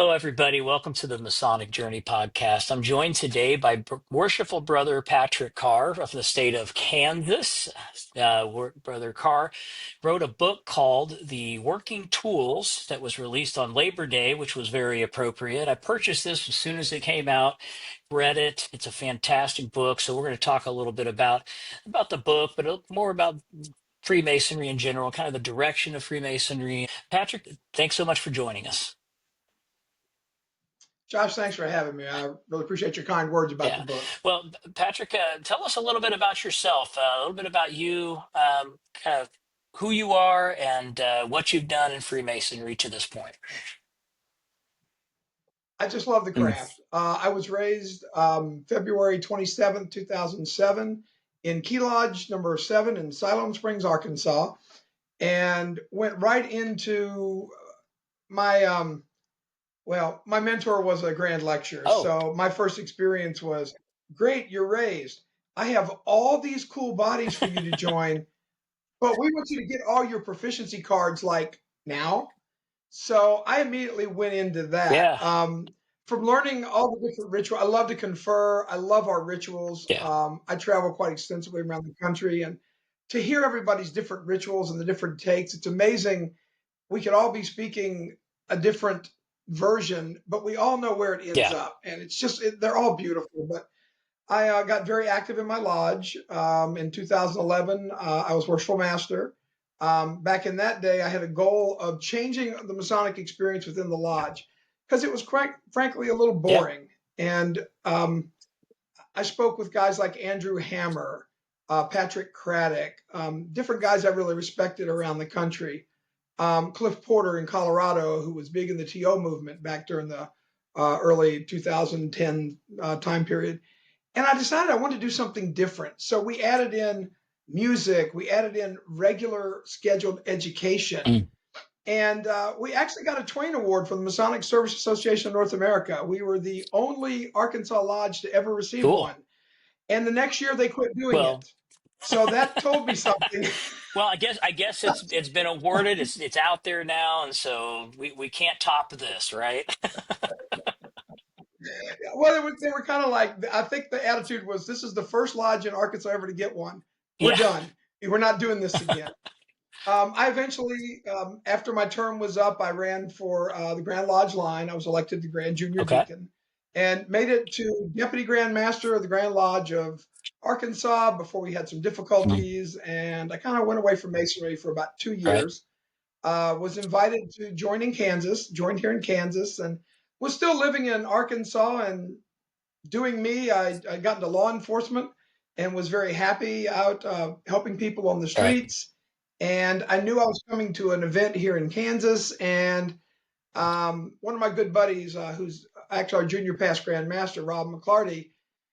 Hello, everybody. Welcome to the Masonic Journey podcast. I'm joined today by Worshipful Brother Patrick Carr of the state of Kansas. Brother Carr wrote a book called The Working Tools that was released on Labor Day, which was very appropriate. I purchased this as soon as it came out, read it. It's a fantastic book. So we're going to talk a little bit about the book, but more about Freemasonry in general, kind of the direction of Freemasonry. Patrick, thanks so much for joining us. Josh, thanks for having me. I really appreciate your kind words about the Yeah. book. Well, Patrick, tell us a little bit about yourself, a little bit about you, kind of who you are and what you've done in Freemasonry to this point. I just love the Mm. craft. I was raised February 27th, 2007 in Key Lodge number 7 in Siloam Springs, Arkansas, and went right into my, my mentor was a grand lecturer. Oh, So my first experience was, great, you're raised. I have all these cool bodies for you to join, but we want you to get all your proficiency cards like now. So I immediately went into that. yeah, From learning all the different rituals, I love to confer. I love our rituals. yeah, I travel quite extensively around the country, and to hear everybody's different rituals and the different takes, it's amazing. We could all be speaking a different version, but we all know where it ends yeah. up, and they're all beautiful. But I got very active in my lodge. In 2011, I was worshipful master. Back in that day, I had a goal of changing the Masonic experience within the lodge because it was frankly a little Yeah. boring. And I spoke with guys like Andrew Hammer, Patrick Craddock, different guys I really respected around the country. Cliff Porter in Colorado, who was big in the TO movement back during the early 2010 time period. And I decided I wanted to do something different. So we added in music, we added in regular scheduled education, Mm. and we actually got a Twain Award from the Masonic Service Association of North America. We were the only Arkansas lodge to ever receive Cool. one. And the next year they quit doing Well, it. So that told me something. well, I guess it's been awarded. It's out there now, and so we can't top this, right? Well, they were kind of like, I think the attitude was, this is the first lodge in Arkansas ever to get one. We're Yeah. done. We're not doing this again. I eventually, after my term was up, I ran for the Grand Lodge line. I was elected the Grand Junior Okay. Deacon and made it to Deputy Grand Master of the Grand Lodge of Arkansas before we had some Mm. difficulties. And I kind of went away from Masonry for about 2 Right. years. Was invited to joined here in Kansas, and was still living in Arkansas and doing me. I got into law enforcement and was very happy out helping people on the Right. streets. And I knew I was coming to an event here in Kansas. And one of my good buddies, who's actually our junior past Grand Master, Rob McClarty,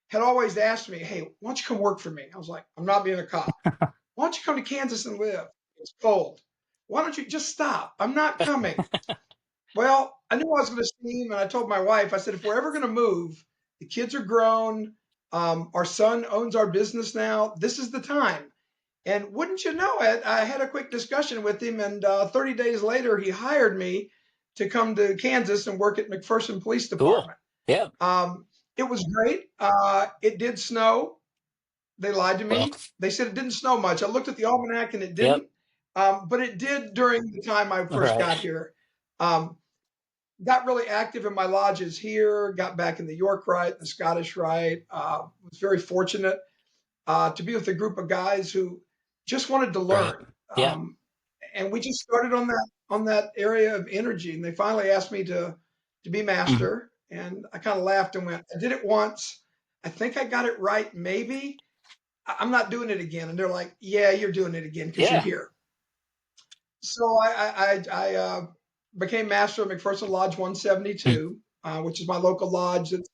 had always asked me, hey, why don't you come work for me? I was like, I'm not being a cop. Why don't you come to Kansas and live? It's cold. Why don't you just stop? I'm not coming. Well, I knew I was going to see him, and I told my wife, I said, if we're ever going to move, the kids are grown. Our son owns our business now. This is the time. And wouldn't you know it, I had a quick discussion with him, and 30 days later, he hired me to come to Kansas and work at McPherson Police Cool. Department. Yeah. It was great. It did snow. They lied to Well. me. They said it didn't snow much. I looked at the almanac and it Yep. didn't, but it did during the time I All first right. got here. Um, got really active in my lodges here, got back in the York Rite, the Scottish Rite. Was very fortunate to be with a group of guys who just wanted to Right. learn. Yeah. And we just started on that area of energy. And they finally asked me to be Mhm. master. And I kind of laughed and went, I did it once. I think I got it right, maybe. I'm not doing it again. And they're like, yeah, you're doing it again because you're Yeah. here. So I became master of McPherson Lodge Mm. 172, which is my local lodge. That's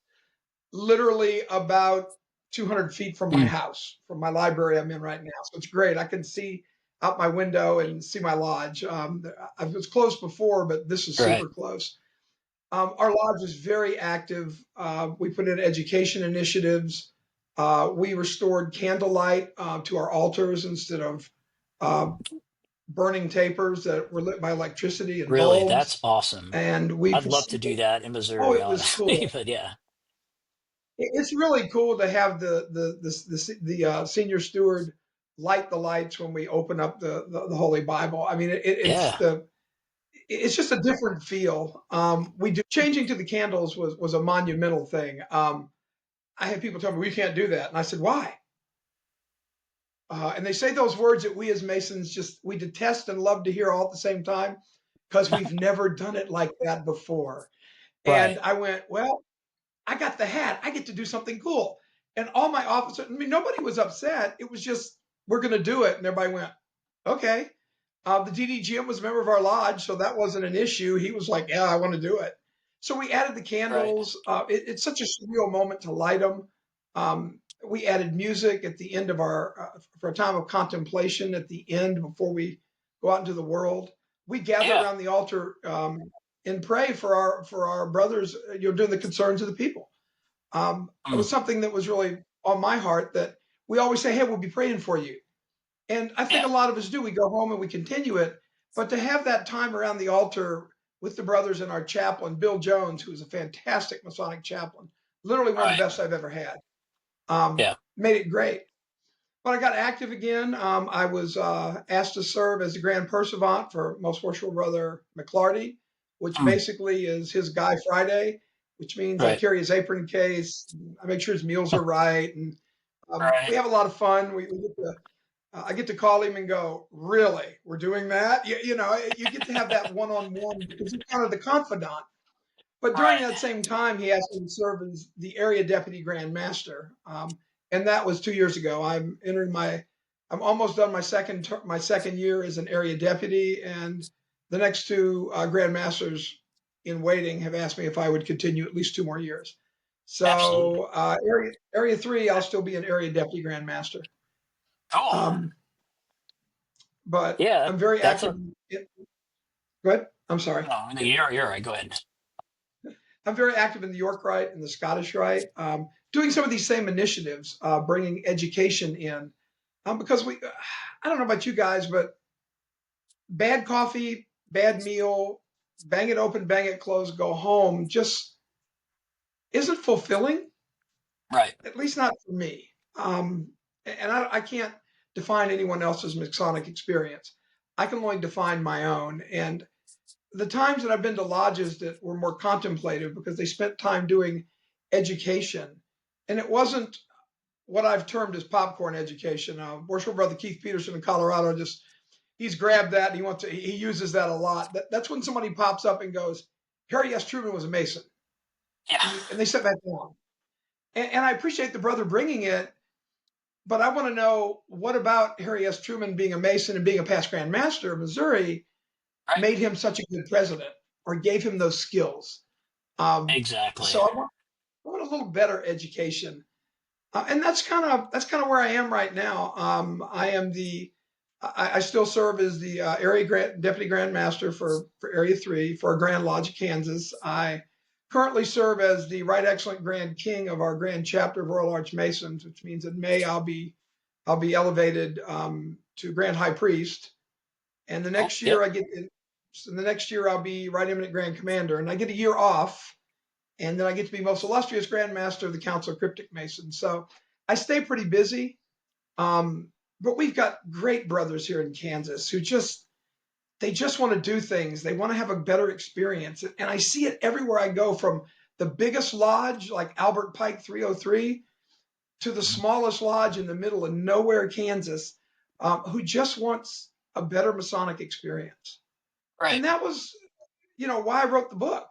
literally about 200 feet from my Mm. house, from my library I'm in right now. So it's great. I can see out my window and see my lodge. I was close before, but this is Right. super close. Our lodge is very active. We put in education initiatives. We restored candlelight to our altars instead of uh, burning tapers that were lit by electricity and Really, that's bulbs. awesome. And we I'd love to do that in oh, Missouri, it was honestly. cool. But yeah, It's really cool to have the senior steward light the lights when we open up the Holy Bible. I mean, yeah, it's just a different feel. We do changing to the candles was a monumental thing. I had people tell me we can't do that, and I said why? And they say those words that we as Masons just we detest and love to hear all at the same time because we've never done it like that before. And right, I went, well, I got the hat. I get to do something cool. And all my officers, I mean, nobody was upset. It was just, we're going to do it. And everybody went, okay. The DDGM was a member of our lodge, so that wasn't an issue. He was like, yeah, I want to do it. So we added the right. candles. It's such a surreal moment to light them. We added music at the end of for a time of contemplation at the end before we go out into the world. We gather Yeah. around the altar and pray for our brothers, doing the concerns of the people. It Mm, was something that was really on my heart that we always say, hey, we'll be praying for you. And I think yeah. a lot of us do. We go home and we continue it. But to have that time around the altar with the brothers and our chaplain, Bill Jones, who is a fantastic Masonic chaplain, literally one of the Right. best I've ever had, Yeah. made it great. When I got active again, I was asked to serve as the Grand Pursuivant for Most Worshipful Brother McClarty, which Mm, basically is his Guy Friday, which means I right. carry his apron case, I make sure his meals are right, and we Right. have a lot of fun. We get to, I get to call him and go, really, we're doing that? You get to have that one-on-one because he's kind of the confidant. But during Right. that same time, he asked me to serve as the area deputy grand master, and that was 2 years ago. I'm almost done my second year as an area deputy, and the next two grand masters in waiting have asked me if I would continue at least 2 more years. Absolutely. So area three, I'll still be an area deputy grand master, Cool. um, but Yeah. I'm very That's active. a, Go ahead. I'm sorry. no, you're right. Go ahead. I'm very active in the York Rite and the Scottish Rite, doing some of these same initiatives, bringing education in. Because I don't know about you guys, but bad coffee, bad meal, bang it open, bang it closed, go home, just isn't fulfilling, Right. at least not for me. And I can't define anyone else's Masonic experience. I can only define my own. And the times that I've been to lodges that were more contemplative because they spent time doing education, and it wasn't what I've termed as popcorn education. Worshipful Brother Keith Peterson in Colorado he's grabbed that and he uses that a lot. That's when somebody pops up and goes, Harry S. Truman was a Mason, Yeah. and they sit back down. And I appreciate the brother bringing it, but I want to know what about Harry S. Truman being a Mason and being a past Grand Master of Missouri Right. made him such a good president or gave him those skills. Exactly. So I want a little better education, and that's kind of where I am right now. I still serve as the deputy grand master for Area Three for our Grand Lodge of Kansas. I currently serve as the Right Excellent Grand King of our Grand Chapter of Royal Arch Masons, which means in May I'll be elevated to Grand High Priest, and the Oh, next year yep. I get. So the next year I'll be Right Eminent Grand Commander, and I get a year off, and then I get to be Most Illustrious Grand Master of the Council of Cryptic Masons. So I stay pretty busy. Um, but we've got great brothers here in Kansas who they just want to do things. They want to have a better experience. And I see it everywhere I go, from the biggest lodge like Albert Pike 303 to the Mhm. smallest lodge in the middle of nowhere, Kansas, who just wants a better Masonic experience. Right. And that was, why I wrote the book.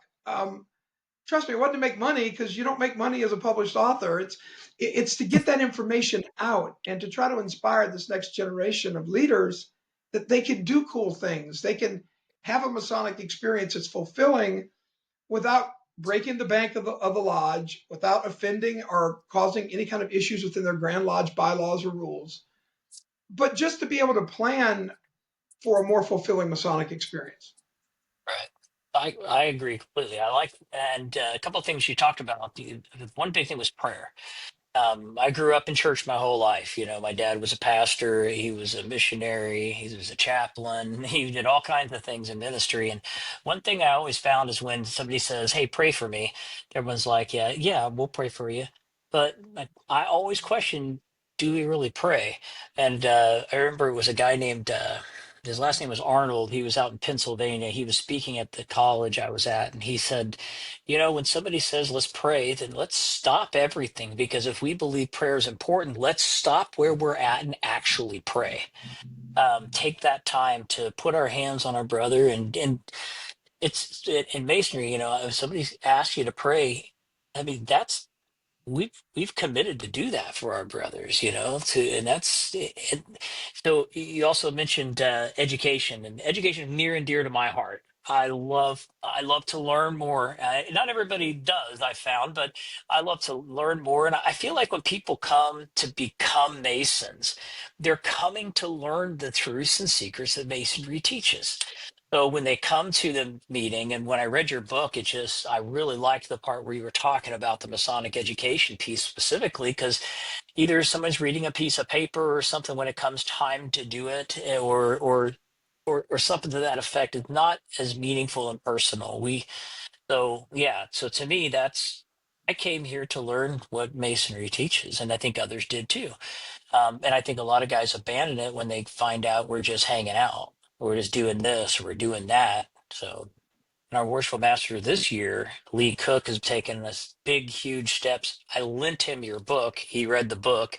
Trust me, it wasn't to make money because you don't make money as a published author. It's to get that information out and to try to inspire this next generation of leaders that they can do cool things. They can have a Masonic experience that's fulfilling without breaking the bank of the lodge, without offending or causing any kind of issues within their Grand Lodge bylaws or rules, but just to be able to plan for a more fulfilling Masonic experience. Right. I agree completely. I like, and a couple of things you talked about. The one big thing was prayer. I grew up in church my whole life. You know, my dad was a pastor, he was a missionary, he was a chaplain, he did all kinds of things in ministry. And one thing I always found is when somebody says, "Hey, pray for me," everyone's like, "Yeah, yeah, we'll pray for you." But I always question, do we really pray? And I remember it was a guy named, his last name was Arnold. He was out in Pennsylvania. He was speaking at the college I was at, and he said, you know, when somebody says, let's pray, then let's stop everything, because if we believe prayer is important, let's stop where we're at and actually pray. Take that time to put our hands on our brother. And in Masonry, you know, if somebody asks you to pray, I mean, we've committed to do that for our brothers, you know, and that's and so you also mentioned education, and education is near and dear to my heart. I love to learn more. Not everybody does, I found, but I love to learn more. And I feel like when people come to become Masons, they're coming to learn the truths and secrets that Masonry teaches. So when they come to the meeting, and when I read your book, I really liked the part where you were talking about the Masonic education piece specifically, because either someone's reading a piece of paper or something when it comes time to do it, or something to that effect is not as meaningful and personal. So yeah, so to me, I came here to learn what Masonry teaches, and I think others did too. And I think a lot of guys abandon it when they find out we're just hanging out, or we're just doing this, or we're doing that. So, and our worshipful master this year, Lee Cook, has taken this big, huge steps. I lent him your book. He read the book.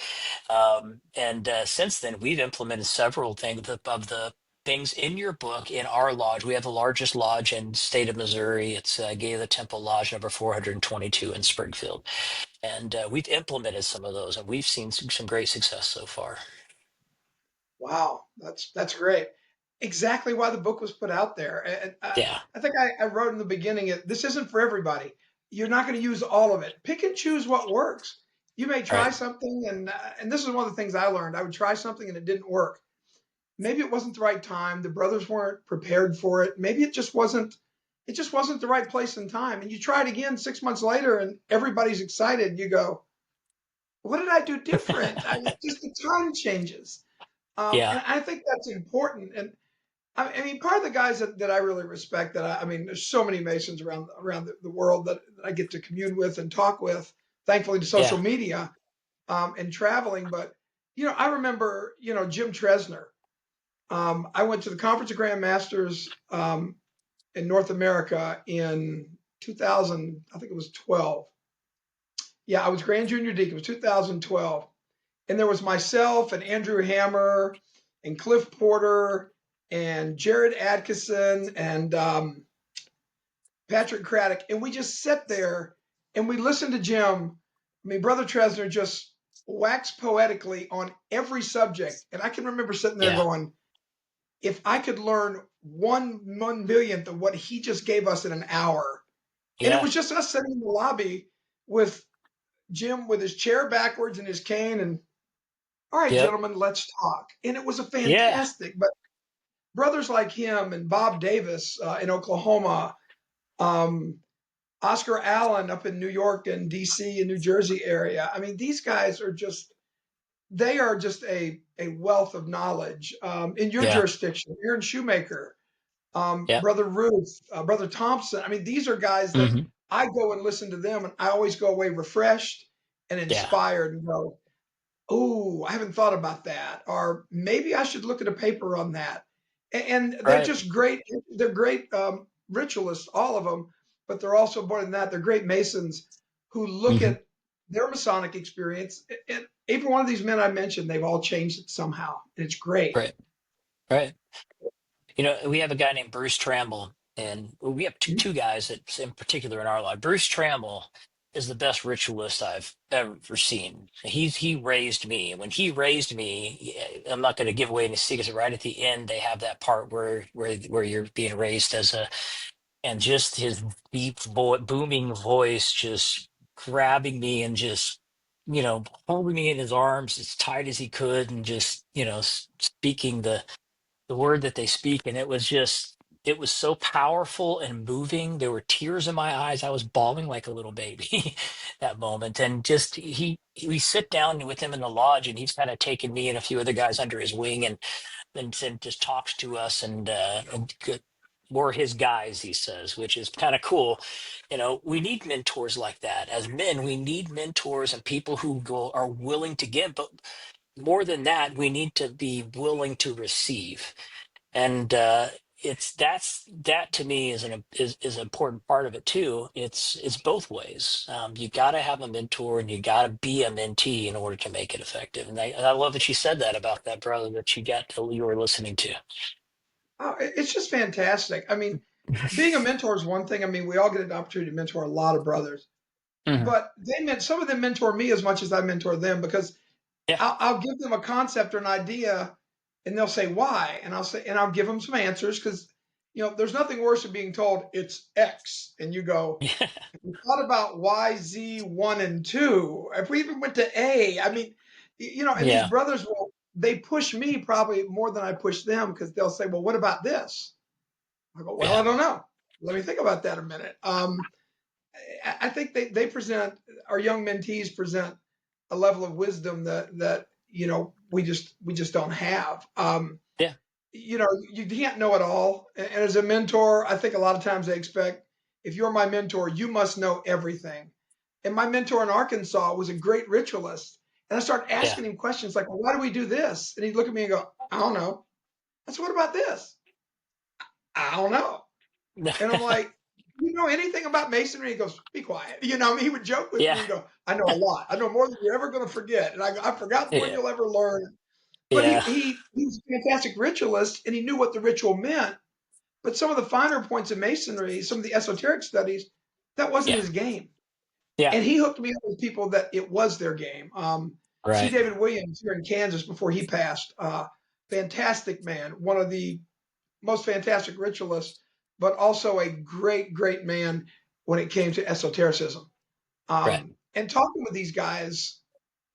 And since then, we've implemented several things of the things in your book in our lodge. We have the largest lodge in the state of Missouri. It's Gala Temple Lodge number 422 in Springfield. And we've implemented some of those, and we've seen some great success so far. Wow, that's great. Exactly why the book was put out there. And Yeah, I think I wrote in the beginning, this isn't for everybody. You're not going to use all of it. Pick and choose what works. You may try right. something, and this is one of the things I learned. I would try something and it didn't work. Maybe it wasn't the right time. The brothers weren't prepared for it. Maybe it just wasn't. It just wasn't the right place and time. And you try it again 6 months later, and everybody's excited. You go, "What did I do different?" I mean, just the time changes. Yeah, And I think that's important. And I mean, part of the guys that I really respect, I mean, there's so many Masons around the world that I get to commune with and talk with, thankfully to social yeah, media and traveling. But, you know, I remember, you know, Jim Tresner. I went to the Conference of Grand Masters in North America in 2000, I think it was 12. Yeah, I was Grand Junior Deacon. It was 2012. And there was myself and Andrew Hammer and Cliff Porter and Jared Atkinson and Patrick Craddock, and we just sat there and we listened to Jim. I mean, Brother Tresner just waxed poetically on every subject, and I can remember sitting there yeah, going, "If I could learn 1/1 billionth of what he just gave us in an hour," and it yeah, was just us sitting in the lobby with Jim with his chair backwards and his cane, and all right, yep, gentlemen, let's talk. And it was a yeah, fantastic. But brothers like him and Bob Davis in Oklahoma, um, Oscar Allen up in New York and DC and New Jersey area. I mean, these guys are just, they are just a wealth of knowledge in your yeah, jurisdiction. Aaron Shoemaker, yep, Brother Ruth, Brother Thompson. I mean, these are guys that hmm, I go and listen to them, and I always go away refreshed and yeah, inspired and go, "Oh, I haven't thought about that," or maybe I should look at a paper on that. And they're right, just great. They're great ritualists, all of them, but they're also more than that. They're great Masons who look hmm, at their Masonic experience. And every one of these men I mentioned, they've all changed it somehow, and it's great. right, right. You know, we have a guy named Bruce Tramble, and we have two guys that, in particular, in our life. Bruce Tramble is the best ritualist I've ever seen. He raised me, and when he raised me, I'm not going to give away any secrets. Right at the end, they have that part where you're being raised as a, and just his booming voice, just grabbing me and just, holding me in his arms as tight as he could, and just, speaking the word that they speak. And it was just, it was so powerful and moving. There were tears in my eyes. I was bawling like a little baby that moment. And just we sit down with him in the lodge, and he's kind of taken me and a few other guys under his wing, and just talks to us, we're his guys, he says, which is kind of cool. You know, we need mentors like that. As men, we need mentors and people who are willing to give, but more than that, we need to be willing to receive. And that to me is an important part of it too. It's both ways. You got to have a mentor, and you got to be a mentee in order to make it effective. And I love that you said that about that brother that you were listening to. Oh, it's just fantastic. I mean, being a mentor is one thing. I mean, we all get an opportunity to mentor a lot of brothers, Hmm. but some of them mentor me as much as I mentor them, because Yeah, I'll give them a concept or an idea, and they'll say why, and I'll give them some answers, because there's nothing worse than being told it's X, and you go, yeah, we thought about Y, Z, one and two. If we even went to A, I mean, and these yeah, brothers they push me probably more than I push them, because they'll say, well, what about this? I go, well, yeah, I don't know. Let me think about that a minute. I think they present, our young mentees present a level of wisdom that we just don't have. yeah, You can't know it all. And as a mentor, I think a lot of times they expect, if you're my mentor, you must know everything. And my mentor in Arkansas was a great ritualist. And I started yeah, asking him questions like, well, why do we do this? And he'd look at me and go, I don't know. I said, what about this? I don't know. And I'm like, you know anything about masonry? He goes, be quiet. I mean, he would joke with yeah, me and go, I know a lot. I know more than you're ever going to forget. And I go, I've forgotten more than yeah, you'll ever learn. But yeah, he was a fantastic ritualist, and he knew what the ritual meant. But some of the finer points of masonry, some of the esoteric studies, that wasn't yeah, his game. yeah. And he hooked me up with people that it was their game. C. Right, David Williams here in Kansas before he passed, fantastic man, one of the most fantastic ritualists, but also a great, great man when it came to esotericism. right. And talking with these guys,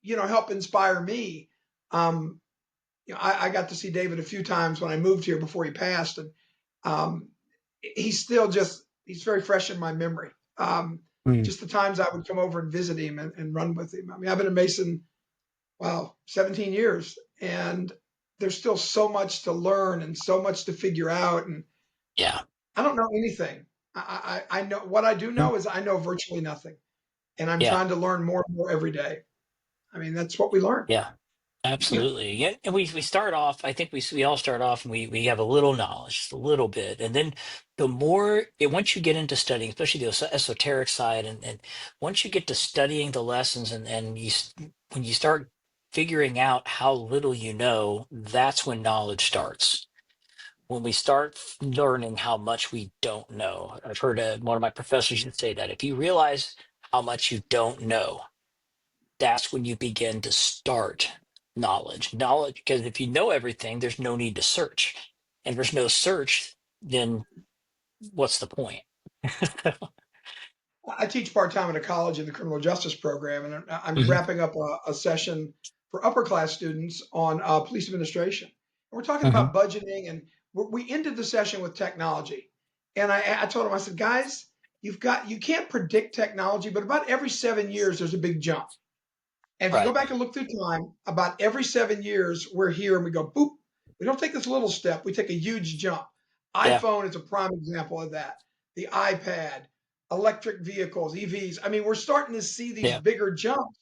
helped inspire me. Um, I got to see David a few times when I moved here before he passed, and um, he's very fresh in my memory. Mm, Just the times I would come over and visit him and run with him. I mean, I've been a Mason, wow, 17 years, and there's still so much to learn and so much to figure out. And yeah. I don't know anything. I know what I do Mm, know is I know virtually nothing, and I'm yeah. trying to learn more and more every day. I mean, that's what we learn. Yeah, absolutely. Yeah, and we start off. I think we all start off, and we have a little knowledge, just a little bit, and then once you get into studying, especially the esoteric side, and once you get to studying the lessons, when you start figuring out how little you know, that's when knowledge starts. When we start learning how much we don't know. I've heard one of my professors used to say that if you realize how much you don't know, that's when you begin to start knowledge, because if you know everything, there's no need to search, and if there's no search, then what's the point? I teach part time at a college in the criminal justice program, and I'm Hmm. wrapping up a session for upper class students on police administration. And we're talking Hmm. about budgeting, and we ended the session with technology. And I told them, I said, guys, you can't predict technology, but about every 7 years there's a big jump. And if you go Right. back and look through time, about every 7 years we're here and we go boop. We don't take this little step; we take a huge jump. Yeah. iPhone is a prime example of that. The iPad, electric vehicles, EVs. I mean, we're starting to see these Yeah. bigger jumps.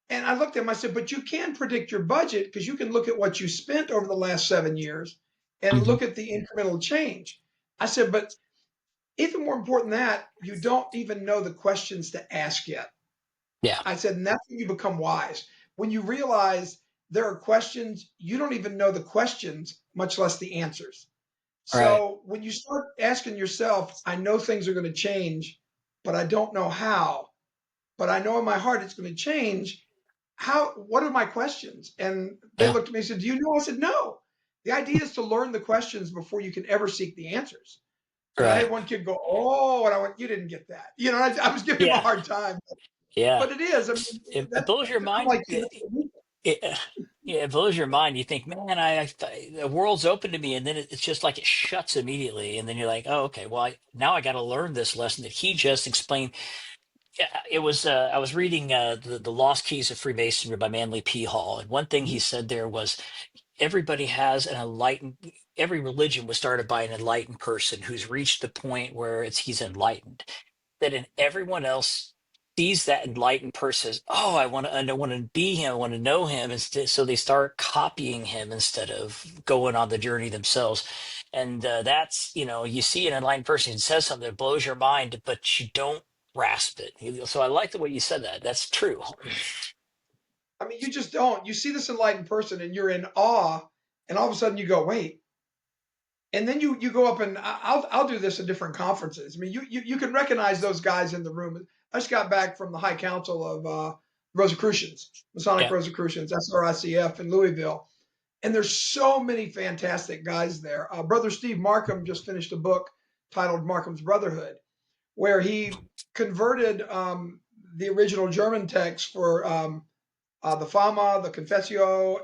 And I looked at him, I said, but you can predict your budget, because you can look at what you spent over the last 7 years and Hmm. look at the incremental change. I said, but even more important than that, you don't even know the questions to ask yet. Yeah. I said, and that's when you become wise. When you realize there are questions, you don't even know the questions, much less the answers. Right. So when you start asking yourself, I know things are going to change, but I don't know how, but I know in my heart it's going to change. What are my questions? And they Yeah. looked at me and said, do you know? I said, no. The idea is to learn the questions before you can ever seek the answers. And I had Right. one kid go, oh, and I went, you didn't get that. I was giving him a Yeah. hard time, Yeah. but it is. I mean, It blows your I'm mind. like, that's what we do. it, yeah, it blows your mind. You think, man, the world's open to me, and then it's just like it shuts immediately, and then you're like, oh, okay, well, now I got to learn this lesson that he just explained. Yeah, it was. I was reading the Lost Keys of Freemasonry by Manly P. Hall, and one thing he said there was everybody has an enlightened. Every religion was started by an enlightened person who's reached the point where he's enlightened. That in everyone else sees that enlightened person as, oh, I want to be him, I want to know him, instead, so they start copying him instead of going on the journey themselves. And that's, you see an enlightened person who says something that blows your mind, but you don't grasp it. So I like the way you said that. That's true. I mean, you just don't. You see this enlightened person and you're in awe, and all of a sudden you go, wait. And then you go up and I'll do this at different conferences. I mean, you can recognize those guys in the room. I just got back from the High Council of Rosicrucians, Masonic Yeah. Rosicrucians, SRICF in Louisville, and there's so many fantastic guys there. Brother Steve Markham just finished a book titled Markham's Brotherhood, where he converted the original German text for the Fama, the Confessio,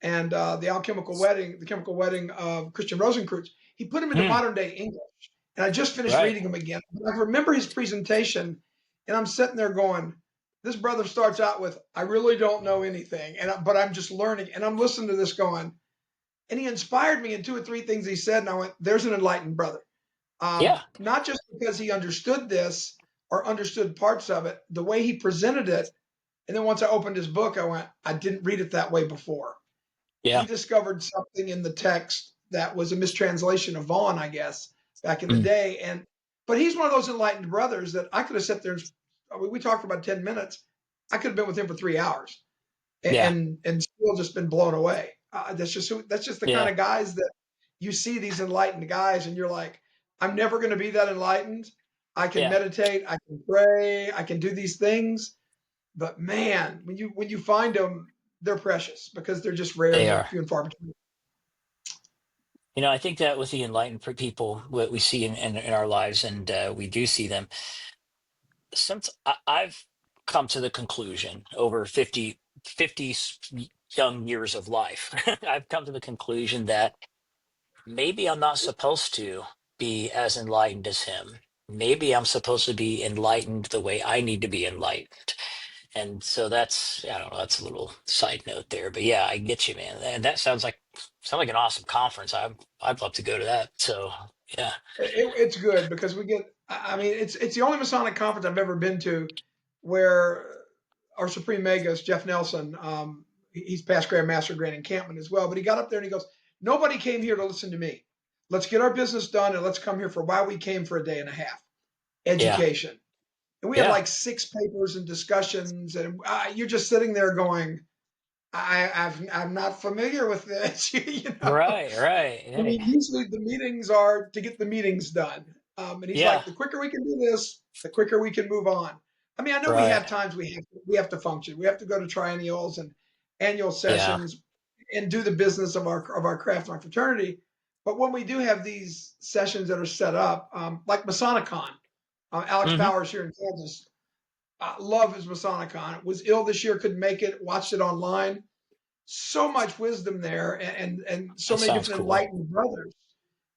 and the alchemical wedding, the chemical wedding of Christian Rosenkreuz. He put them into Hmm. modern day English, and I just finished Right. reading them again. I remember his presentation, and I'm sitting there going, "This brother starts out with, I really don't know anything, but I'm just learning." And I'm listening to this going, and he inspired me in two or three things he said, and I went, "There's an enlightened brother." Yeah. Not just because he understood this or understood parts of it, the way he presented it. And then once I opened his book, I went, I didn't read it that way before. He Yeah. discovered something in the text that was a mistranslation of Vaughn, I guess, back in the Mm. day. But he's one of those enlightened brothers that I could have sat there and we talked for about 10 minutes. I could have been with him for 3 hours Yeah. and still just been blown away. That's just the kind Yeah. of guys that you see, these enlightened guys, and you're like, I'm never going to be that enlightened. I can Yeah. meditate, I can pray, I can do these things, but man, when you find them, they're precious because they're just rare and They they're are. few and far between. I think that with the enlightened people, what we see in our lives, and we do see them, since I've come to the conclusion over 50 young years of life, I've come to the conclusion that maybe I'm not supposed to be as enlightened as him. Maybe I'm supposed to be enlightened the way I need to be enlightened. And so that's, I don't know, that's a little side note there. But yeah, I get you, man. And that sounds like an awesome conference. I'd love to go to that. So yeah. It's good because we get. I mean, it's the only Masonic conference I've ever been to where our Supreme Magus Jeff Nelson, he's past Grand Master Grand Encampment as well, but he got up there and he goes, "Nobody came here to listen to me. Let's get our business done and let's come here for why we came for a day and a half, Yeah. education." And we had Yeah. like six papers and discussions, and you're just sitting there going, I'm not familiar with this, you know. Right, right, I right. mean, usually the meetings are to get the meetings done. And he's Yeah. like, the quicker we can do this, the quicker we can move on. I mean, I know we Right. have times we have to function. We have to go to triennials and annual Yeah. sessions and do the business of our craft and our fraternity. But when we do have these sessions that are set up, like Masonicon, Alex Hmm. Powers here in Kansas, love his Masonicon. Was ill this year, couldn't make it. Watched it online. So much wisdom there, and so That many sounds different cool. enlightened brothers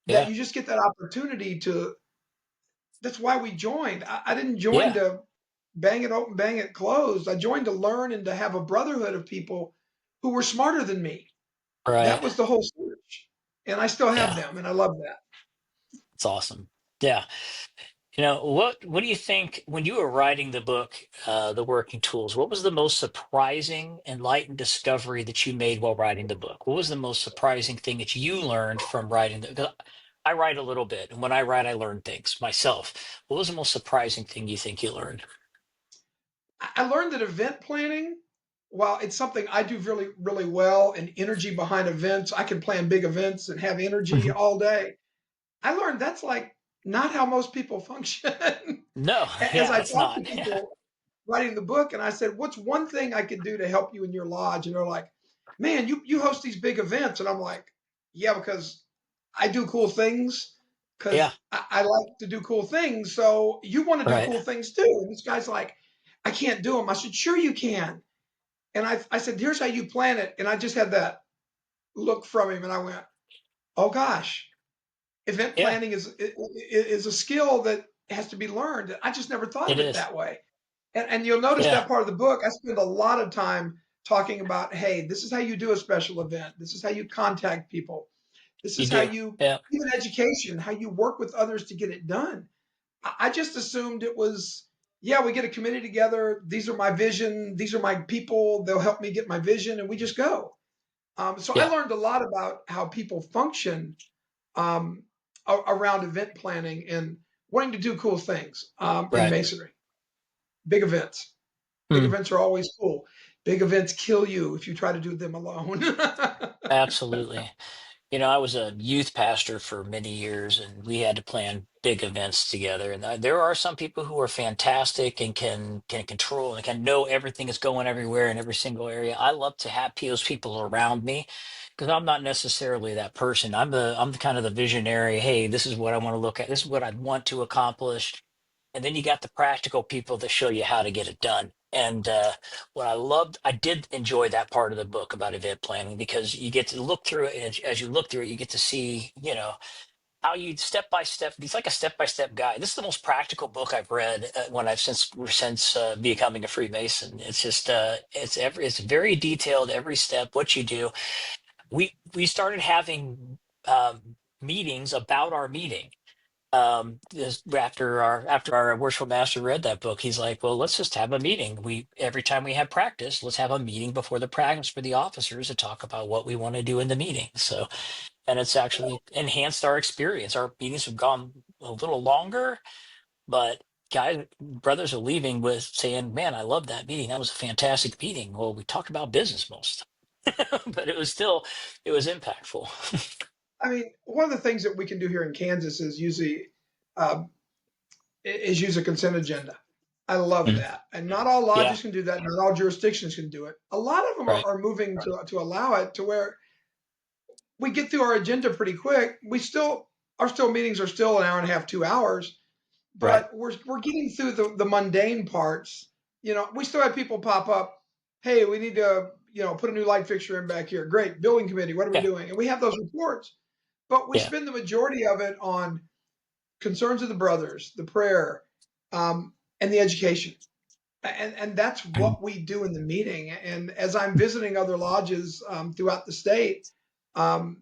that Yeah. you just get that opportunity to. That's why we joined. I didn't join Yeah. to bang it open, bang it closed. I joined to learn and to have a brotherhood of people who were smarter than me. That Right. was the whole search, and I still have Yeah. them, and I love that. It's awesome. Yeah. What do you think when you were writing the book, The Working Tools, what was the most surprising, enlightened discovery that you made while writing the book? What was the most surprising thing that you learned from writing the 'cause I write a little bit, and when I write, I learn things myself. What was the most surprising thing you think you learned? I learned that event planning, while it's something I do really, really well, and energy behind events, I can plan big events and have energy Mhm. all day. I learned that's like not how most people function. No, As yeah, I it's talked not. to Yeah. people writing the book, and I said, "What's one thing I could do to help you in your lodge?" And they're like, "Man, you host these big events," and I'm like, "Yeah, because I do cool things Yeah. because I like to do cool things. So you want to do Right. cool things too." And this guy's like, "I can't do them." I said, "Sure you can." And I said, here's how you plan it. And I just had that look from him, and I went, oh gosh, event Yeah, planning is a skill that has to be learned. I just never thought it of it is. that way. And you'll notice Yeah, that part of the book, I spend a lot of time talking about, hey, this is how you do a special event. This is how you contact people. This you is how do. you, Yeah, even education, how you work with others to get it done. I just assumed it was, yeah, we get a committee together. These are my vision. These are my people. They'll help me get my vision, and we just go. So I yeah, learned a lot about how people function um, around event planning and wanting to do cool things in right. masonry. Big events. Big Mm. events are always cool. Big events kill you if you try to do them alone. Absolutely. I was a youth pastor for many years, and we had to plan big events together. And there are some people who are fantastic and can control and can know everything is going everywhere in every single area. I love to have those people around me because I'm not necessarily that person. I'm the kind of the visionary. Hey, this is what I want to look at. This is what I want to accomplish. And then you got the practical people that show you how to get it done. And what I loved, I did enjoy that part of the book about event planning because you get to look through it, and as you look through it, you get to see, how you step by step. It's like a step by step guide. This is the most practical book I've read when I've since becoming a Freemason. It's just it's very detailed, every step, what you do. We started having meetings about our meeting after our worshipful master read that book. He's like, well, let's just have a meeting. We every time we have practice, let's have a meeting before the practice for the officers to talk about what we want to do in the meeting. So, and it's actually enhanced our experience. Our meetings have gone a little longer, but guys, brothers are leaving with saying, man, I love that meeting. That was a fantastic meeting. Well, we talked about business most of the time, but it was impactful. I mean, one of the things that we can do here in Kansas is um, use a consent agenda. I love Mm. that, and not all Yeah, lodges can do that. Not all jurisdictions can do it. A lot of them right, are moving to allow it to where we get through our agenda pretty quick. We still our still meetings are still an hour and a half, 2 hours, right. but we're getting through the mundane parts. We still have people pop up. Hey, we need to put a new light fixture in back here. Great, building committee. What are we Yeah, doing? And we have those reports, but we yeah. spend the majority of it on concerns of the brothers, the prayer, and the education. And that's Mm. what we do in the meeting. And as I'm visiting other lodges throughout the state, um,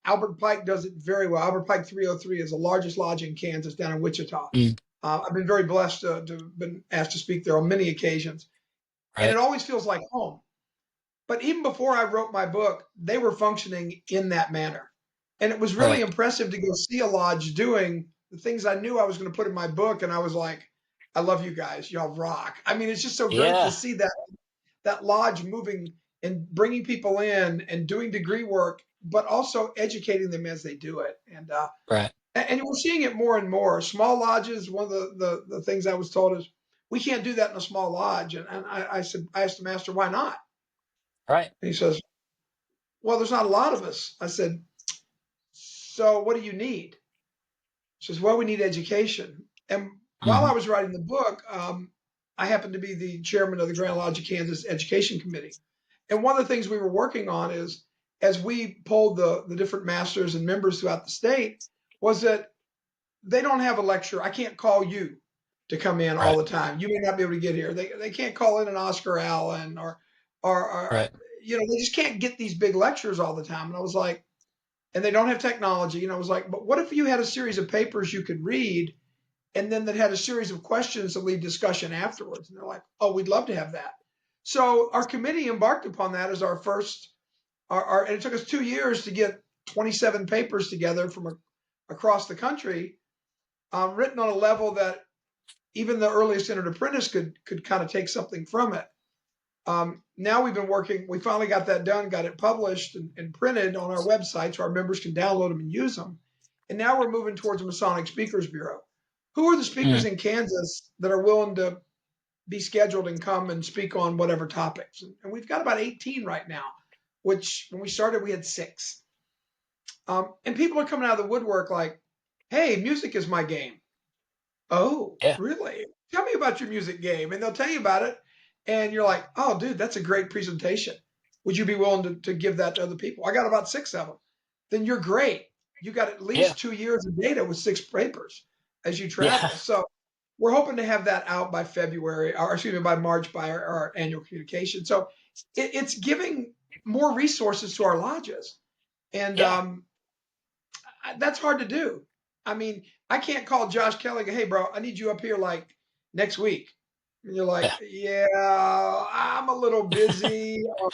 Albert Pike does it very well. Albert Pike 303 is the largest lodge in Kansas down in Wichita. Mm. I've been very blessed to have been asked to speak there on many occasions, and it Right, always feels like home. But even before I wrote my book, they were functioning in that manner. And it was really right. impressive to go see a lodge doing the things I knew I was going to put in my book. And I was like, I love you guys. Y'all rock. I mean, it's just so great to Yeah, see that lodge moving and bringing people in and doing degree work, but also educating them as they do it. right, And we're seeing it more and more. Small lodges, one of the things I was told is we can't do that in a small lodge. And I said, I asked the master, why not? right. And he says, well, there's not a lot of us. I said, so what do you need? She says, well, we need education. And while I Hmm. was writing the book, I happened to be the chairman of the Grand Lodge of Kansas Education Committee. And one of the things we were working on is, as we polled the different masters and members throughout the state, was that they don't have a lecture. I can't call you to come in all Right, the time. You may not be able to get here. They can't call in an Oscar Allen or right. they just can't get these big lectures all the time. And I was like, and they don't have technology. And I was like, but what if you had a series of papers you could read and then that had a series of questions to lead discussion afterwards? And they're like, oh, we'd love to have that. So our committee embarked upon that as our first, and it took us 2 years to get 27 papers together from across the country, written on a level that even the earliest entered apprentice could kind of take something from it. Now we've been working. We finally got that done, got it published and printed on our website, so our members can download them and use them. And now we're moving towards a Masonic Speakers Bureau. Who are the speakers Mm. in Kansas that are willing to be scheduled and come and speak on whatever topics? And we've got about 18 right now, which when we started we had 6. And people are coming out of the woodwork like, "Hey, music is my game." Oh, Yeah, really? Tell me about your music game, and they'll tell you about it. and you're like, oh, dude, that's a great presentation. Would you be willing to give that to other people? I got about 6 of them. Then you're great. You got at Yeah. least 2 years of data with 6 papers as you Yeah. travel. So we're hoping to have that out by February, or excuse me, by March, by our annual communication. So it's giving more resources to our lodges, and Yeah. that's hard to do. I mean, I can't call Josh Kelley, hey, bro, I need you up here like next week. And you're like, Yeah. yeah, I'm a little busy. Or,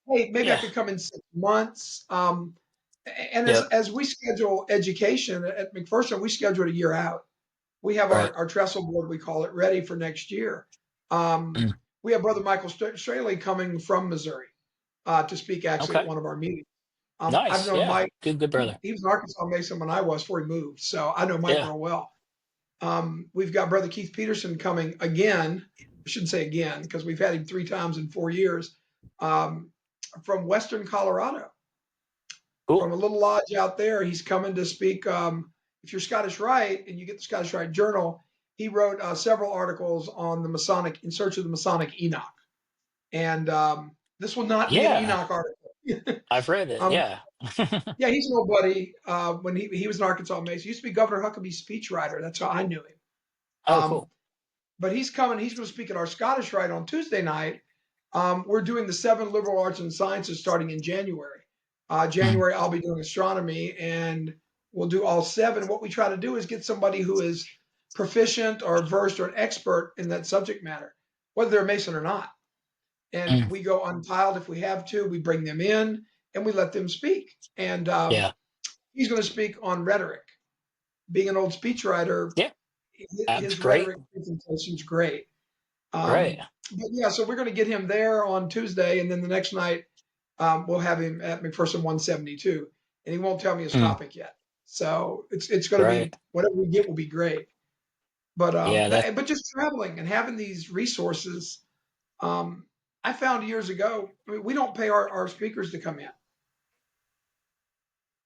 hey, maybe I Yeah. could come in 6 months. And Yep. as we schedule education at McPherson, we schedule it a year out. We have Right. our trestle board, we call it, ready for next year. Um, Mm. we have Brother Michael Straley coming from Missouri to speak actually at Okay. one of our meetings. I've Nice. known Yeah. Mike. Good brother. He was an Arkansas Mason when I was before he moved, so I know Mike Yeah. real well. We've got Brother Keith Peterson coming again. I shouldn't say again because we've had him 3 times in 4 years, um, from Western Colorado, from Cool. a little lodge out there. He's coming to speak. If you're Scottish Rite and you get the Scottish Rite Journal, he wrote several articles on the Masonic, in search of the Masonic Enoch. And this will not be an Yeah. Enoch article. I've read it. um, Yeah. yeah, he's an old buddy. When he was an Arkansas Mason, he used to be Governor Huckabee's speechwriter. That's how I knew him. Oh, Um, cool. but he's coming. He's going to speak at our Scottish Rite on Tuesday night. We're doing the 7 liberal arts and sciences starting in January. Mm. January, I'll be doing astronomy, and we'll do all 7. What we try to do is get somebody who is proficient or versed or an expert in that subject matter, whether they're a Mason or not. And Mm. we go untiled if we have to. We bring them in and we let them speak. And Yeah. he's going to speak on rhetoric. Being an old speechwriter, Yeah. That's his great. rhetoric presentation is great. Great. But yeah, so we're going to get him there on Tuesday, and then the next night we'll have him at McPherson 172, and he won't tell me his Mm. topic yet. So it's going to Right. be whatever we get will be great. But Yeah. That. but just traveling and having these resources, um, I found years ago. I mean, we don't pay our speakers to come in.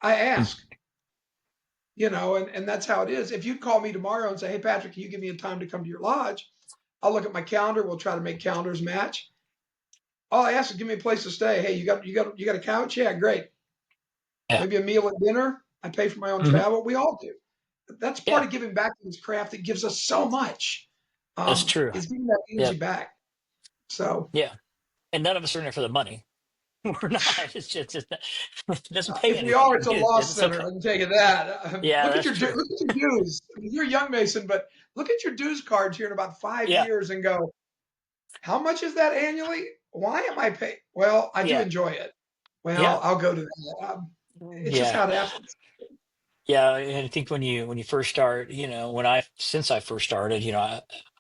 I Mm. ask, and that's how it is. If you call me tomorrow and say, "Hey, Patrick, can you give me a time to come to your lodge?" I'll look at my calendar. We'll try to make calendars match. All I ask is give me a place to stay. Hey, you got a couch? Yeah, great. Yeah. Maybe a meal at dinner. I pay for my own Hmm. travel. We all do. That's part Yeah. of giving back to this craft that gives us so much. That's true. Is giving that energy Yep. back. So Yeah. And none of us are in it for the money. We're not. It's it doesn't pay if we are, anything. it's a loss It's center. okay. I can tell you that. Yeah. Look at That's your true. dues. I mean, you're a young Mason, but look at your dues cards here in about five Yeah. years and go, how much is that annually? Why am I paying? Well, I do Yeah. enjoy it. Well, Yeah. I'll go to that. It's just Yeah. how it happens. Yeah, and I think when you first start, when I since I first started,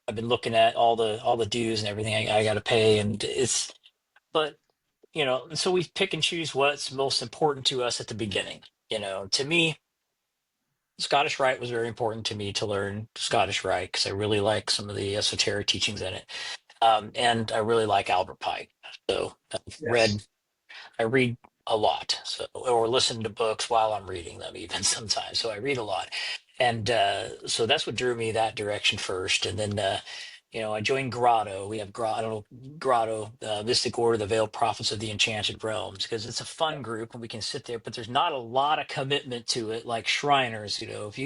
I've been looking at all the dues and everything I got to pay, and but and so we pick and choose what's most important to us at the beginning. To me, Scottish Rite was very important to me to learn Scottish Rite because I really like some of the esoteric teachings in it, and I really like Albert Pike. So I've Yes. read I read a lot, so or listen to books while I'm reading them, even sometimes. So I read a lot, and so that's what drew me that direction first. And then, I joined Grotto. We have Grotto, Mystic Order, the Veiled Prophets of the Enchanted Realms, because it's a fun group and we can sit there, but there's not a lot of commitment to it, like Shriners. If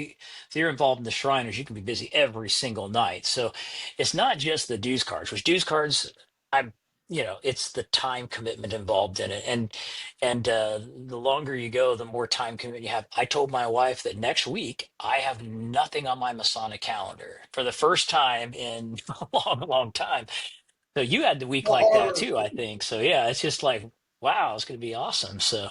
you're involved in the Shriners, you can be busy every single night. So it's not just the dues cards, which dues cards. I it's the time commitment involved in it, and the longer you go, the more time commitment you have. I told my wife that next week I have nothing on my Masonic calendar for the first time in a long time. So you had the week like that Or, too, I think. So yeah, it's just like, wow, it's going to be awesome. So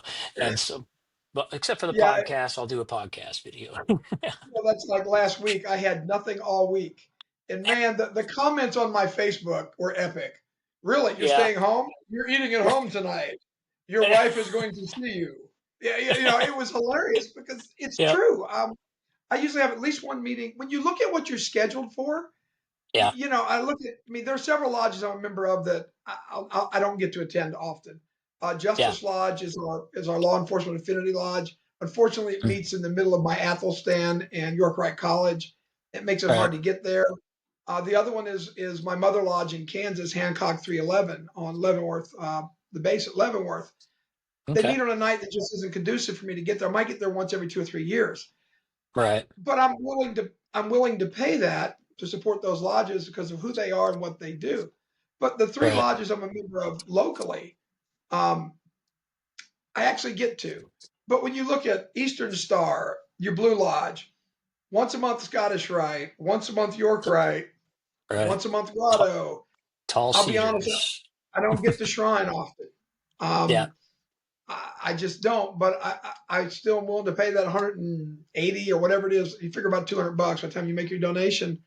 but except for the yeah, podcast, I'll do a podcast video. well, that's like last week. I had nothing all week. And man, the comments on my Facebook were epic. Really? You're Yeah. staying home? You're eating at home tonight. Your wife is going to see you. Yeah, it was hilarious because it's Yep. true. I usually have at least one meeting. When you look at what you're scheduled for, Yeah. I look at, I mean, there are several lodges I'm a member of that I don't get to attend often. Yeah. Justice Lodge is our law enforcement affinity lodge. Unfortunately, it Mm. meets in the middle of my Athelstan and York Rite College. It makes it Right. hard to get there. The other one is my mother lodge in Kansas, Hancock 311 on Leavenworth, the base at Leavenworth. They Okay. meet on a night that just isn't conducive for me to get there. I might get there once every 2 or 3 years, Right. but I'm willing to pay that to support those lodges because of who they are and what they do. But the three Right. lodges I'm a member of locally, um, I actually get to. But when you look at Eastern Star, your Blue Lodge, once a month Scottish Rite, once a month York Rite, Right. once a month T- Grotto. tall I'll be honest, cedars. I don't get the shrine often. Yeah. I just don't, but I still am willing to pay that 180 or whatever it is. You figure about $200 by the time you make your donation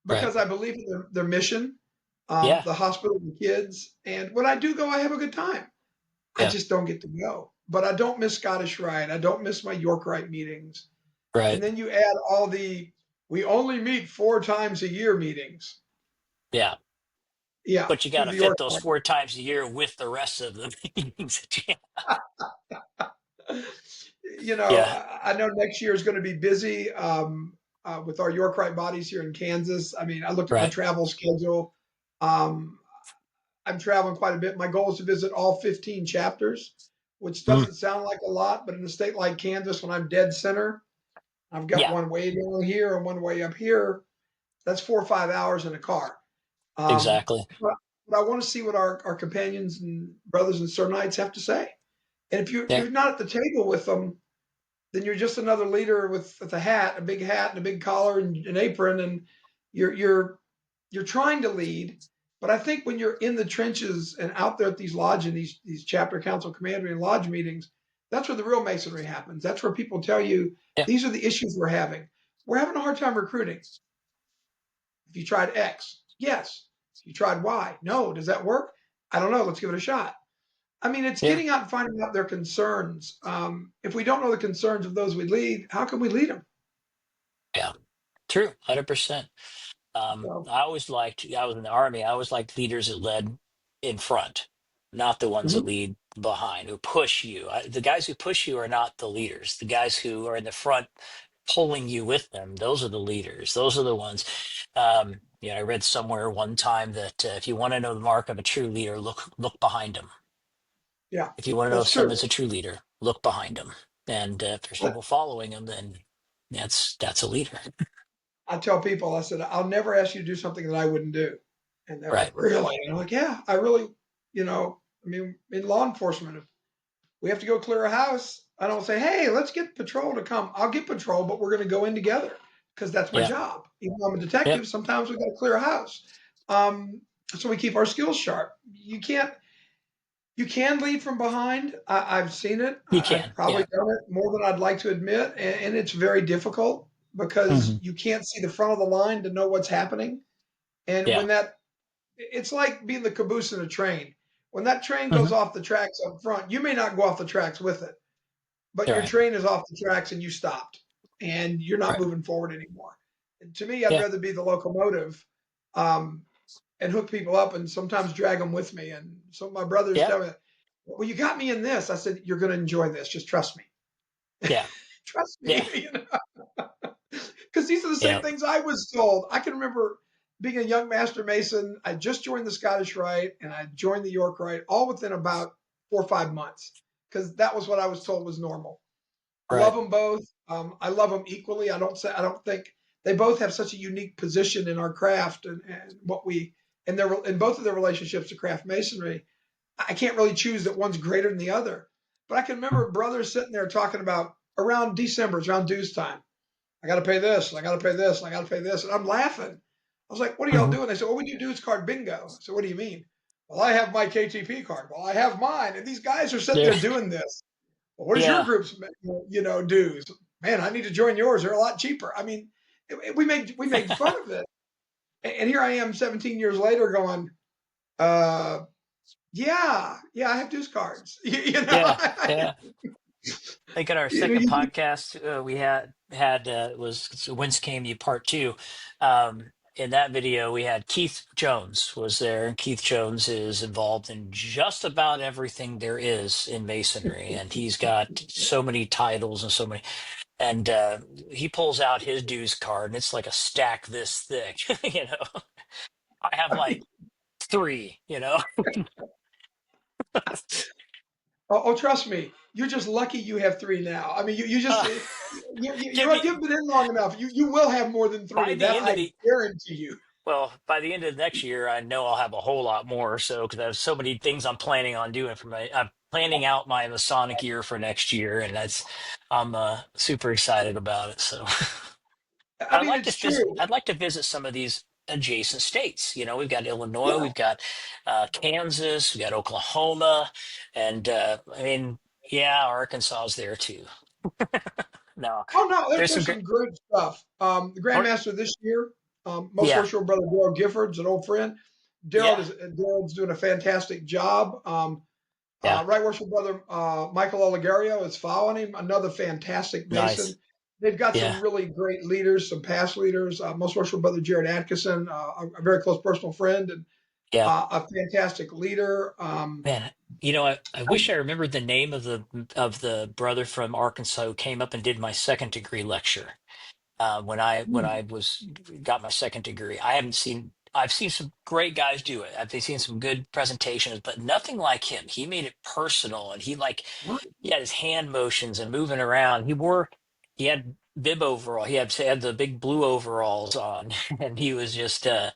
Right. because I believe in their mission, Yeah. the hospital and kids. And when I do go, I have a good time. I Yeah. just don't get to go. But I don't miss Scottish Rite. I don't miss my York Rite meetings. And Right. then you add all the we only meet 4 times a year meetings. Yeah. Yeah, But you got through to the fit York those Rite. 4 times a year with the rest of the meetings that you have. Yeah. I know next year is going to be busy with our York Rite bodies here in Kansas. I mean, I looked at my Right. travel schedule. Um, I'm traveling quite a bit. My goal is to visit all 15 chapters, which Mm. doesn't sound like a lot, but in a state like Kansas, when I'm dead center, I've got Yeah. one way down here and one way up here. That's 4 or 5 hours in a car. Um, Exactly. but, but I want to see what our companions and brothers and Sir Knights have to say. And if Yeah. you're not at the table with them, then you're just another leader with a big hat and a big collar and an apron, and you're you're you're trying to lead. But I think when you're in the trenches and out there at these lodge and these chapter council commander and lodge meetings, that's where the real masonry happens. That's where people tell you Yeah. these are the issues we're having. We're having a hard time recruiting. If you tried X, yes. If you tried Y, no. Does that work? I don't know. Let's give it a shot. I mean, it's Yeah. getting out and finding out their concerns. If we don't know the concerns of those we lead, how can we lead them? Yeah. True. 100%. So, I was in the army. I always liked leaders that led in front, not the ones that mhm. lead behind, who push you. The guys who push you are not the leaders. The guys who are in the front pulling you with them, those are the leaders. Those are the ones. I read somewhere one time that if you want to know the mark of a true leader, look behind them. Yeah, If you want to know that's if true. someone's a true leader, look behind them. And if there's I, people following them, then that's a leader. I tell people, I said, I'll never ask you to do something that I wouldn't do. And they're like, Right. really? And I'm like, yeah, I really, I mean, in law enforcement, if we have to go clear a house, I don't say, hey, let's get patrol to come. I'll get patrol, but we're going to go in together because that's my Yeah. job. Even though I'm a Yep. detective, sometimes we got to clear a house. Um, so we keep our skills sharp. You can lead from behind. I've seen it. You I've can. probably Yeah. done it more than I'd like to admit, and it's very difficult because Hmm. you can't see the front of the line to know what's happening. And Yeah. when it's like being the caboose in a train. When that train Hmm. goes off the tracks up front, you may not go off the tracks with it, but your Right. train is off the tracks and you stopped, and you're not Right. moving forward anymore. And to me, I'd Yeah. rather be the locomotive um, and hook people up and sometimes drag them with me. And some of my brothers Yeah. tell me, well, you got me in this. I said, you're going to enjoy this. Just trust me. Yeah. Trust Yeah. me. Because these are the same Yeah. things I was told. I can remember being a young master mason. I just joined the Scottish Rite and I joined the York Rite all within about 4 or 5 months because that was what I was told was normal. Love Right. them both. I love them equally. I don't think they both have such a unique position in our craft and what we and their in both of their relationships to craft masonry. I can't really choose that one's greater than the other. But I can remember brothers sitting there talking about around December, it's around dues time. I got to pay this, and I got to pay this, and I got to pay this, and I'm laughing. I was like, "What are y'all Hmm. doing?" They said, "Well, we do dues card bingo." So what do you mean? Well, I have my KTP card. Well, I have mine, and these guys are sitting Yeah. there doing this. Well, what is your Yeah. group's dues? Man, I need to join yours. They're a lot cheaper. I mean, we made fun of it, and here I am, 17 years later, going, uh, yeah, I have dues cards. Yeah. Yeah. I think in our second You podcast we had was Whence Came You Part 2. Um, in that video, we had Keith Jones was there, and Keith Jones is involved in just about everything there is in Masonry, and he's got so many titles and so many. And he pulls out his dues card, and it's like a stack this thick. I have like three. Oh, trust me, you're just lucky you have three now. I mean, you just Uh, give you've me been in long enough. You will have more than by three. the That end of I the guarantee you. Well, by the end of next year, I know I'll have a whole lot more. So, because I have so many things I'm planning on doing I'm planning out my Masonic year for next year, and I'm super excited about it. So, I but mean, it's true. I'd like to visit some of these adjacent states. We've got Illinois, Yeah. we've got Kansas, we've got Oklahoma, and I mean, yeah, Arkansas is there too. No, Oh no, there's some there's great. some great stuff. The Or, Grandmaster this year, most yeah, worshipful brother Daryl Gifford's an old friend. yeah, Daryl's doing a fantastic job. yeah, Right worshipful brother Michael Olegario is following him, another fantastic Mason. nice. They've got some Yeah, really great leaders, some past leaders. Most worshipful brother Jared Atkinson, a very close personal friend and yeah. a fantastic leader. Man, I wish I remembered the name of the brother from Arkansas who came up and did my second degree lecture. When I was got my second degree. I've seen some great guys do it. I've seen some good presentations, but nothing like him. He made it personal, and he had his hand motions and moving around. He had bib overall. He had the big blue overalls on, and he was just the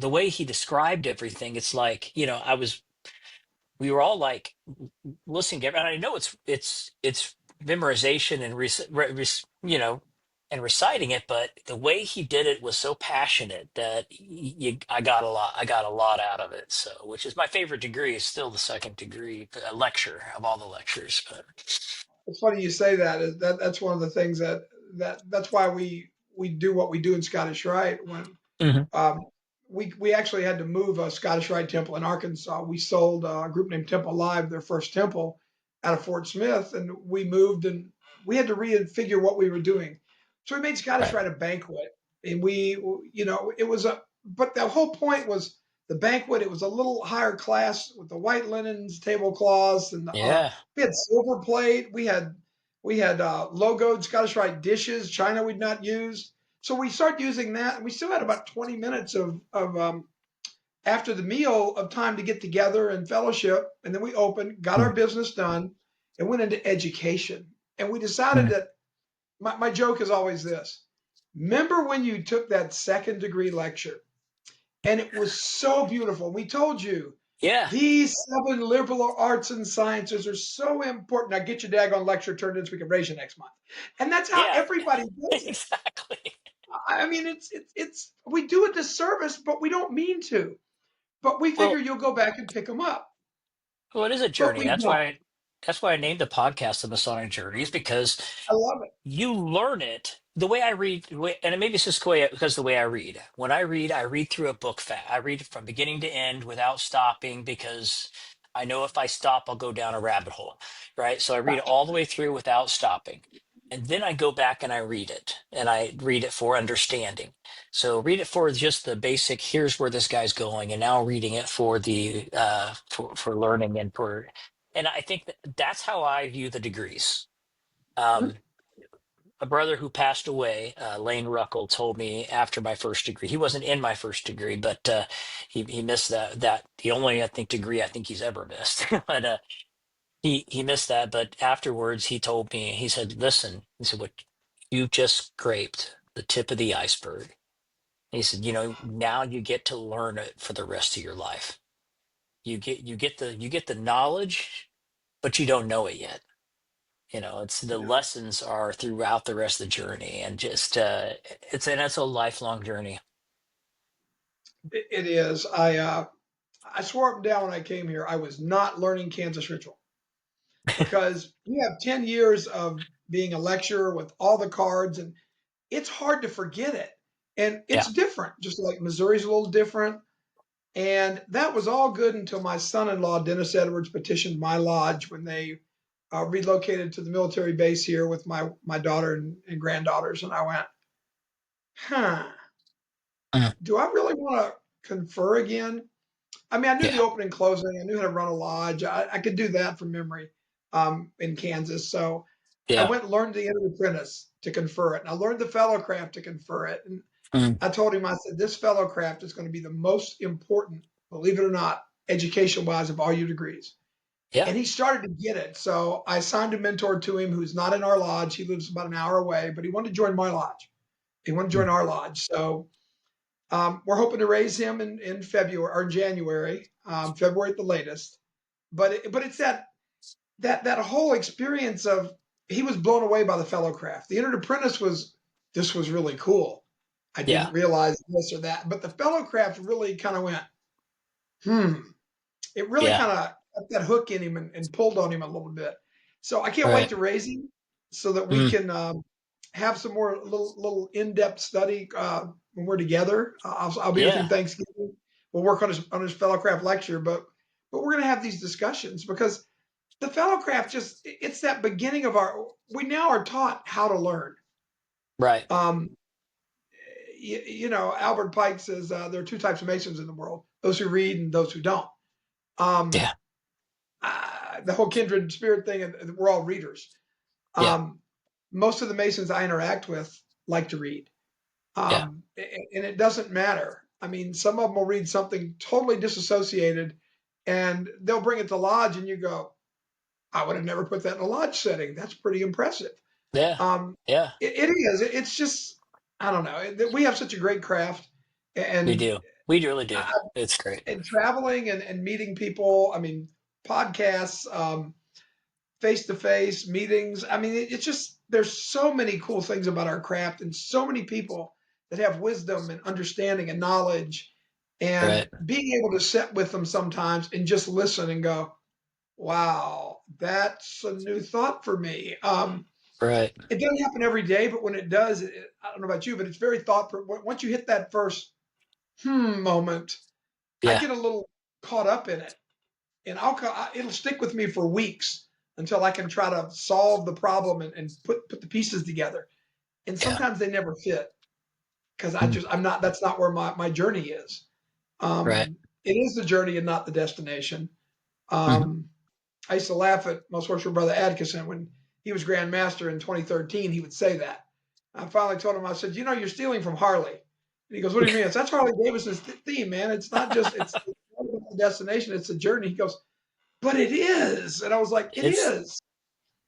way he described everything. It's like, we were all like listening to and I know it's memorization and and reciting it, but the way he did it was so passionate that I got a lot out of it. So, which is my favorite degree, is still the second degree lecture of all the lectures. But It's funny you say that. That's one of the things that's why we do what we do in Scottish Rite. When Mhm. um, we actually had to move a Scottish Rite temple in Arkansas. We sold a group named Temple Live their first temple out of Fort Smith, and we moved and we had to reconfigure what we were doing. So we made Scottish Right. Rite a banquet, and it was a. But the whole point was the banquet. It was a little higher class with the white linens, tablecloths, and Yeah. we had silver plate. We had logoed Scottish Rite dishes, china we'd not used. So we started using that, and we still had about 20 minutes of after the meal of time to get together and fellowship. And then we opened, got our Mm, business done, and went into education. And we decided mm. that my joke is always this: remember when you took that second degree lecture and it was so beautiful? We told you Yeah. these seven liberal arts and sciences are so important. Now get your daggone lecture turned in so we can raise you next month. And that's how Yeah. everybody does it. Exactly. I mean, it's we do a disservice, but we don't mean to. But we figure Well, you'll go back and pick them up. well, it is a But journey. we don't. That's why I named the podcast the Masonic Journey, is because I love it. you learn it the way I read, and maybe it's just because the way I read. When I read through a book I read it from beginning to end without stopping, because I know if I stop, I'll go down a rabbit hole, right? So I read it all the way through without stopping. And then I go back and I read it, and I read it for understanding. So read it for just the basic, here's where this guy's going, and now reading it for the for learning and I think that's how I view the degrees. Um, a brother who passed away, Lane Ruckle, told me after my first degree. He wasn't in my first degree, but he missed that the only, I think, degree I think he's ever missed. But he missed that. But afterwards, he told me, he said, "Listen," he said, "what you just scraped the tip of the iceberg." He said, "Now you get to learn it for the rest of your life. You get the knowledge, but you don't know it yet." It's the Yeah, lessons are throughout the rest of the journey, and just it's a lifelong journey. it is. I swore up and down when I came here I was not learning Kansas ritual because you have 10 years of being a lecturer with all the cards, and it's hard to forget it. And it's Yeah. different, just like Missouri's a little different. And that was all good until my son-in-law, Dennis Edwards, petitioned my lodge when they relocated to the military base here with my daughter and granddaughters. And I went, huh, Mm. do I really want to confer again? I mean, I knew the Yeah. opening closing. I knew how to run a lodge. I could do that from memory in Kansas. So I Yeah. went and learned the Entered Apprentice to confer it. And I learned the Fellowcraft to confer it. And Mm. I told him, I said, this Fellowcraft is going to be the most important, believe it or not, education wise of all your degrees. Yeah. And he started to get it. So I assigned a mentor to him who's not in our lodge. He lives about an hour away, but he wanted to join my lodge. He wanted to join Mm. our lodge. So we're hoping to raise him in February or January, February at the latest. But it's that whole experience of he was blown away by the Fellowcraft. The Entered Apprentice was this was really cool. I Yeah. didn't realize this or that, but the Fellowcraft really kind of went, hmm. It really Yeah. kind of got that hook in him and pulled on him a little bit. So I can't wait Right. to raise him so that we Mm. can have some more little in-depth study when we're together. I'll be with him Yeah. Thanksgiving. We'll work on his Fellowcraft lecture, but we're going to have these discussions because the Fellowcraft just it's that beginning of our. We now are taught how to learn. Right. Um, you know, Albert Pike says there are two types of Masons in the world: those who read and those who don't. Um, Yeah. the whole kindred spirit thing, and we're all readers. Yeah. Um, most of the Masons I interact with like to read, Yeah. and it doesn't matter. I mean, some of them will read something totally disassociated, and they'll bring it to lodge, and you go, "I would have never put that in a lodge setting. That's pretty impressive." Yeah. Um, Yeah. it is. It's just I don't know. We have such a great craft, We and do. We really do. I, It's great. and traveling and meeting people. I mean, podcasts. Face to face meetings. I mean, it's just there's so many cool things about our craft and so many people that have wisdom and understanding and knowledge and Right. being able to sit with them sometimes and just listen and go, wow, that's a new thought for me. Right. It doesn't happen every day, but when it does, I don't know about you, but it's very thought. Once you hit that first moment, I Yeah. get a little caught up in it and it'll stick with me for weeks until I can try to solve the problem and put the pieces together. And Yeah. sometimes they never fit because Mm. I'm not that's not where my journey is. Right. It is the journey and not the destination. Hmm. Um, I used to laugh at Most Worshipful Brother Atkinson when he was Grand Master in 2013. He would say that. I finally told him, I said, you know, you're stealing from Harley. And he goes, what do you mean? That's Harley Davidson's theme, man. It's not just it's not about the destination, it's the journey. He goes, but it is. And I was like, it It's is.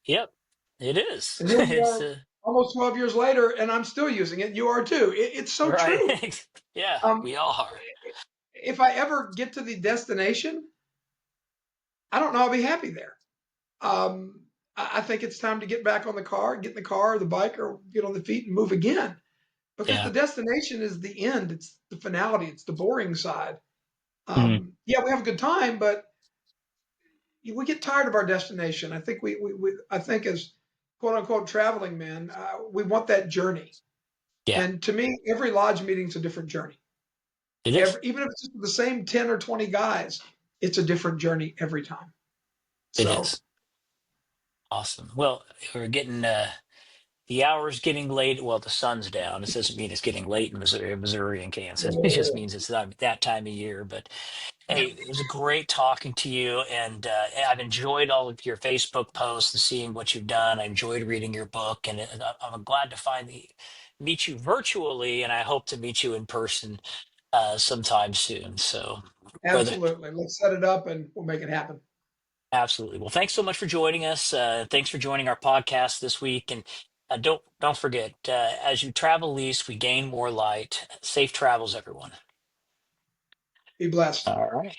yep. It is. And here we It's are almost 12 years later, and I'm still using it. You are too. It's so true. right. Yeah. Um, We all are. if I ever get to the destination, I don't know I'll be happy there. I think it's time to get back on the car, get in the car or the bike or get on the feet and move again because the Yeah. destination is the end. It's the finality. It's the boring side. Mm. Yeah, we have a good time, but we get tired of our destination. I think I think as quote unquote traveling men, we want that journey. Yeah. And to me, every lodge meeting is a different journey. It is. Even if it's the same 10 or 20 guys, it's a different journey every time. It So is. Awesome. Well, we're getting the hour's getting late. Well, the sun's down. This doesn't mean it's getting late in Missouri and Kansas. It just means it's not that time of year. But hey, it was great talking to you, and I've enjoyed all of your Facebook posts and seeing what you've done. I enjoyed reading your book, and I'm glad to finally meet you virtually, and I hope to meet you in person sometime soon. So, brother, absolutely. Let's set it up and we'll make it happen. absolutely. Well, thanks so much for joining us. Thanks for joining our podcast this week, and don't forget, as you travel east, we gain more light. Safe travels, everyone. Be blessed. All right.